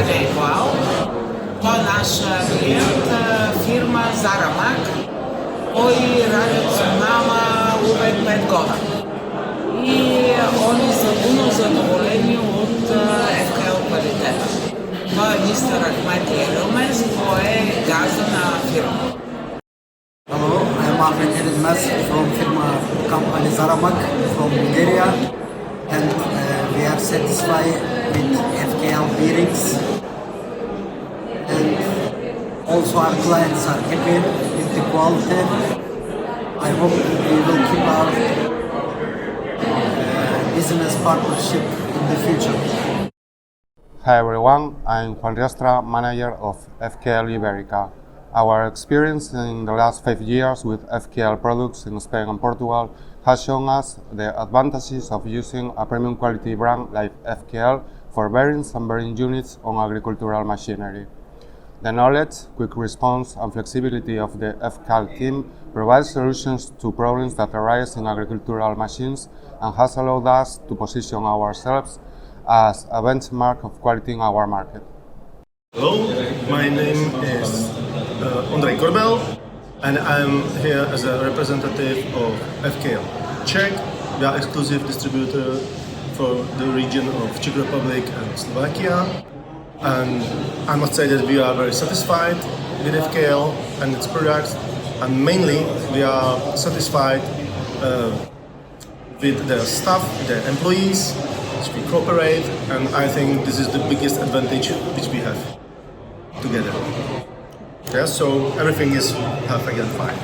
FKL. To naš klijent, firma Zaramak, koji radi s nama uvek 5 godina. I oni su puno zadovoljeni od FKL kvaliteta. To je Mr. Ahmet Jelomez, koji je gazda na firmu. Hello, I am relentless from firma company Zaramak from Bulgaria, and we are satisfied with FKL bearings, and also our clients are happy with the quality. I hope we will keep our business partnership in the future. Hi everyone, I'm Juan Riastra, manager of FKL Iberica. Our experience in the last 5 years with FKL products in Spain and Portugal has shown us the advantages of using a premium quality brand like FKL for bearings and bearing units on agricultural machinery. The knowledge, quick response and flexibility of the FKL team provides solutions to problems that arise in agricultural machines and has allowed us to position ourselves as a benchmark of quality in our market. Hello, my name is Ondrej Korbel, and I'm here as a representative of FKL Czech. We are exclusive distributor for the region of Czech Republic and Slovakia. And I must say that we are very satisfied with FKL and its products, and mainly we are satisfied with their staff, their employees, which we cooperate, and I think this is the biggest advantage which we have together. Yeah, so everything is perfect and fine.